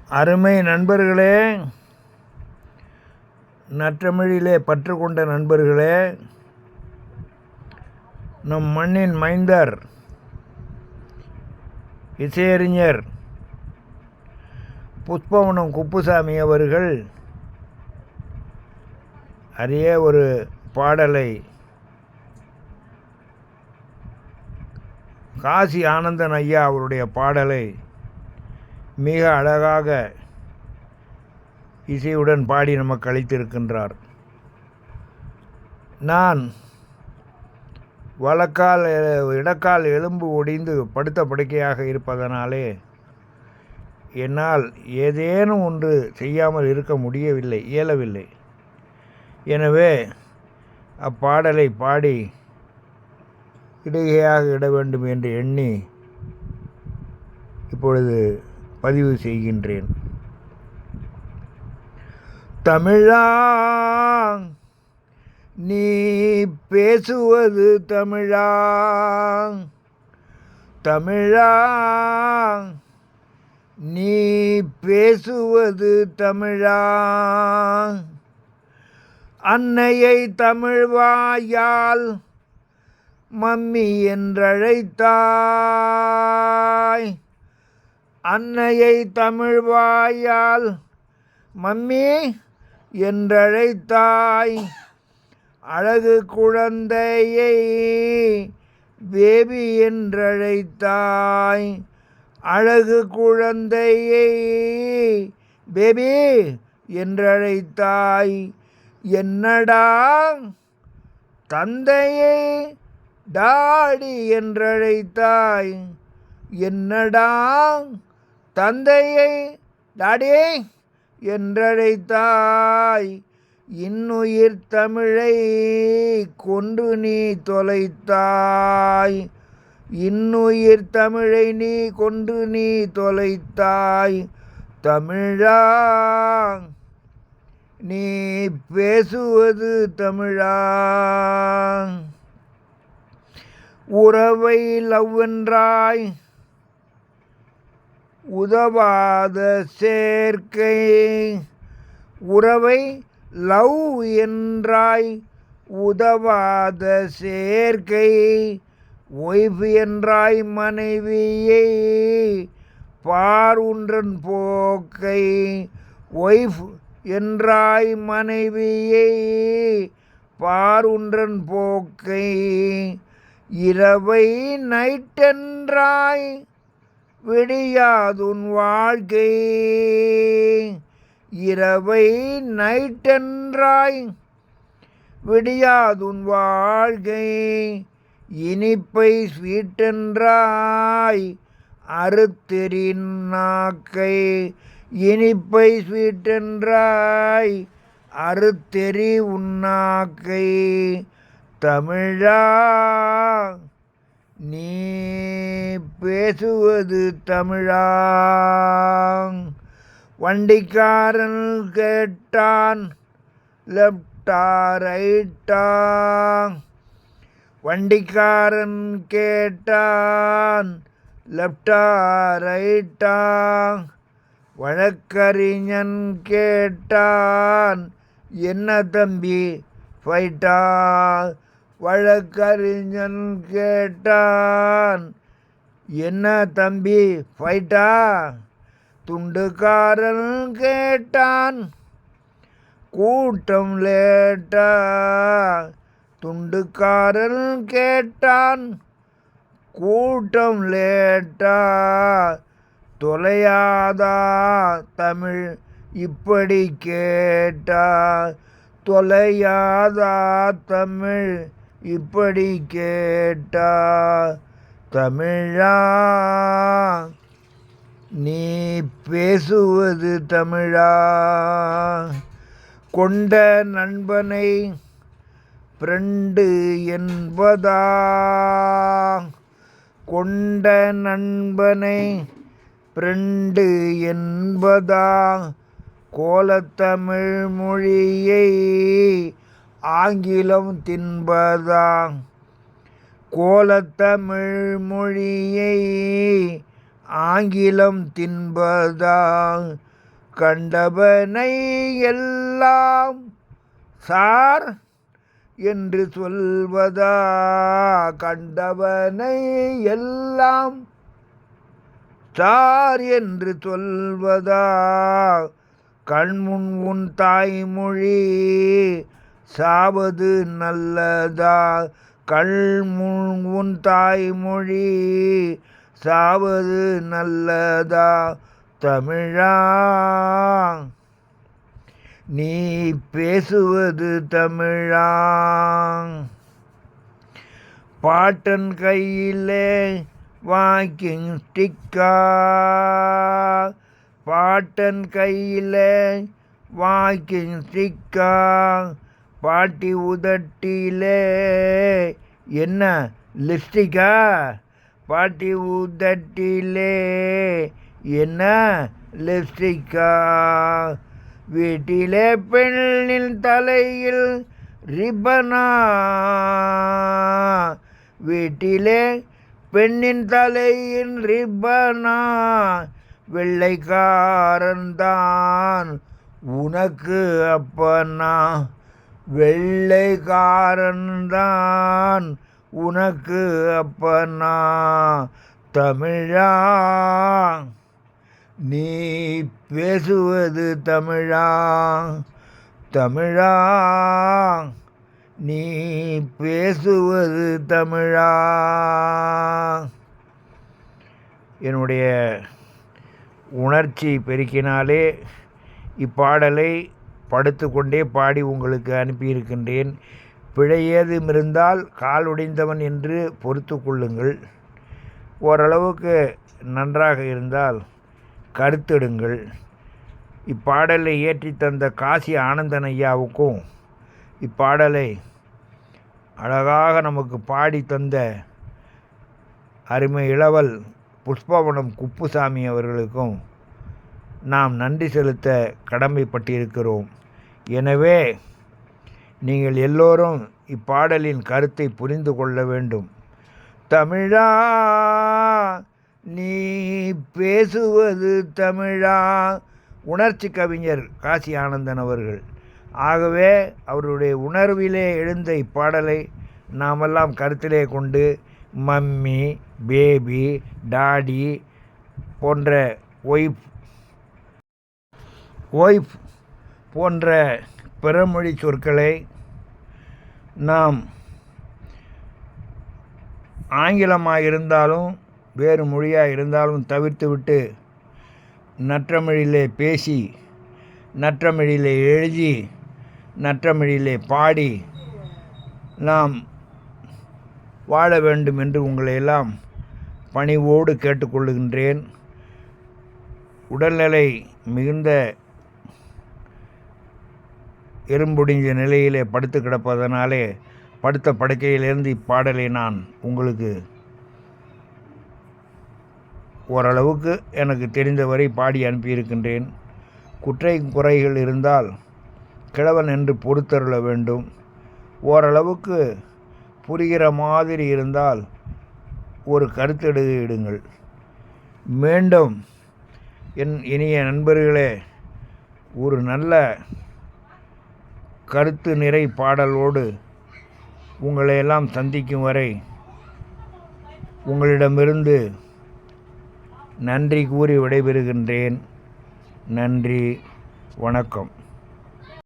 அருமை நண்பர்களே, நற்றமிழிலே பற்று கொண்ட நண்பர்களே, நம் மண்ணின் மைந்தர் இசையறிஞர் புஷ்பவனம் குப்புசாமி அவர்கள் அரிய ஒரு பாடலை காசி ஆனந்தன் ஐயா அவருடைய பாடலை மிக அழகாக இசையுடன் பாடி நமக்கு அளித்திருக்கின்றார். நான் இடக்கால் எலும்பு ஒடிந்து படுத்த படுக்கையாக இருப்பதனாலே என்னால் ஏதேனும் ஒன்று செய்யாமல் இருக்க இயலவில்லை. எனவே அப்பாடலை பாடி இடுகையாக இட வேண்டும் என்று எண்ணி இப்பொழுது பதிவு செய்கின்றேன். தமிழா, நீ பேசுவது தமிழா, தமிழா, நீ பேசுவது தமிழா, அன்னையை தமிழ்வாயால் மம்மி என்றழைத்தாய், அன்னையை தமிழ்வாயால் மம்மி என்றழைத்தாய், அழகு குழந்தையை பேபி என்றழைத்தாய், அழகு குழந்தையை பேபி என்றழைத்தாய், என்னடா தந்தையை டாடி என்றழைத்தாய், என்னடா தந்தையை டாடி என்றழைத்தாய், இன்னுயிர் தமிழை கொன்று நீ தொலைத்தாய், இன்னுயிர் தமிழை நீ கொன்று நீ தொலைத்தாய், தமிழா, நீ பேசுவது தமிழா, உறவை லவ்வென்றாய் உதவாத சேர்க்கை, உறவை லவ் என்றாய் உதவாத சேர்க்கை, ஒய்ஃப் என்றாய் மனைவியை பார் உன்றன் போக்கை, ஒய்ஃப் என்றாய் மனைவியை பார் உன்றன் போக்கை, இரவை நைட்டென்றாய் விடியாதுன் வாழ்க்கை, இரவை நைட்டென்றாய் விடியாதுன் வாழ்க்கை, இனிப்பை ஸ்வீட்டென்றாய் அறுத்தெறி நாக்கை, இனிப்பை ஸ்வீட்டென்றாய் அறுத்தெறி உன்னாக்கை, தமிழா, நீ பேசுவது தமிழா. வண்டிக்காரன் கேட்டான் லெப்டா ரைட்டா, வண்டிக்காரன் கேட்டான் லெப்டா ரைட்டா, வழக்கறிஞன் கேட்டான் என்ன தம்பி ஃபைட்டா, வழக்கறிஞன் கேட்டான் என்ன தம்பி ஃபைட்டா, துண்டுக்காரன் கேட்டான் கூட்டம் லேட்டா, துண்டுக்காரன் கேட்டான் கூட்டம் லேட்டா, தொலையாதா தமிழ் இப்படி கேட்டா, தொலையாதா தமிழ் இப்படி கேட்டா, தமிழா, நீ பேசுவது தமிழா, கொண்ட நண்பனை ஃப்ரெண்டு என்பதா, கொண்ட நண்பனை ஃப்ரெண்டு என்பதா, கோலத்தமிழ் மொழியை ஆங்கிலம் தின்பதா, கோலத்தமிழ் மொழியை ஆங்கிலம் தின்பதா, கண்டவனை எல்லாம் சார் என்று சொல்வதா? கண்டவனை எல்லாம் சார் என்று சொல்வதா? கண்முன் உன் தாய்மொழி சாவது நல்லதா? கண்முன் உன் தாய்மொழி சாவது நல்லதா? தமிழா நீ பேசுவது தமிழா? பாட்டன் கையிலே வாக்கிங் ஸ்டிக்கா? பாட்டன் கையிலே வாக்கிங் ஸ்டிக்கா? பாட்டி உதட்டிலே என்ன லிப்ஸ்டிக்கா? பாட்டி உதட்டிலே என்ன லிப்ஸ்டிக்கா? வீட்டிலே பெண்ணின் தலையில் ரிப்பனா? வீட்டிலே பெண்ணின் தலையின் ரிப்பனா? வெள்ளைக்காரன்தான் உனக்கு அப்பனா? வெள்ளைக்காரன்தான் உனக்கு அப்பனா? தமிழா நீ பேசுவது தமிழா? தமிழா நீ பேசுவது தமிழா? என்னுடைய உணர்ச்சி பெருக்கினாலே இப்பாடலை படுத்து கொண்டே பாடி உங்களுக்கு அனுப்பியிருக்கின்றேன். பிழை ஏதும் இருந்தால் கால் உடைந்தவன் என்று பொறுத்து கொள்ளுங்கள். ஓரளவுக்கு நன்றாக இருந்தால் கருத்திடுங்கள். இப்பாடலை ஏற்றி தந்த காசி ஆனந்தன் ஐயாவுக்கும் இப்பாடலை அழகாக நமக்கு பாடி தந்த அருமை இளவல் புஷ்பவனம் குப்புசாமி அவர்களுக்கும் நாம் நன்றி செலுத்த கடமைப்பட்டிருக்கிறோம். எனவே நீங்கள் எல்லோரும் இப்பாடலின் கருத்தை புரிந்து கொள்ள வேண்டும். தமிழா நீ பேசுவது தமிழா? உணர்ச்சி கவிஞர் காசி ஆனந்தன் அவர்கள். ஆகவே அவருடைய உணர்விலே எழுந்த இப்பாடலை நாமெல்லாம் கருத்திலே கொண்டு மம்மி, பேபி, டாடி போன்ற ஒய்ஃப் போன்ற பிறமொழி சொற்களை நாம் ஆங்கிலமாக இருந்தாலும் வேறு மொழியாக இருந்தாலும் தவிர்த்துவிட்டு நற்றமிழிலே பேசி, நற்றமிழிலே எழுதி, நற்றமிழிலே பாடி நாம் வாழ வேண்டும் என்று உங்களையெல்லாம் பணிவோடு கேட்டுக்கொள்ளுகின்றேன். உடல்நிலை மிகுந்த எறும்பொடிஞ்ச நிலையிலே படுத்து கிடப்பதனாலே படுத்த படுக்கையிலிருந்து இப்பாடலை நான் உங்களுக்கு ஓரளவுக்கு எனக்கு தெரிந்தவரை பாடி அனுப்பியிருக்கின்றேன். குறைகள் இருந்தால் கிழவன் என்று பொறுத்தருள வேண்டும். ஓரளவுக்கு புரிகிற மாதிரி இருந்தால் ஒரு கருத்தெடுங்கள். மீண்டும் என் இனிய நண்பர்களே, ஒரு நல்ல கருத்து நிறை பாடலோடு உங்களையெல்லாம் சந்திக்கும் வரை உங்களிடமிருந்து நன்றி கூறி விடைபெறுகின்றேன். நன்றி, வணக்கம்.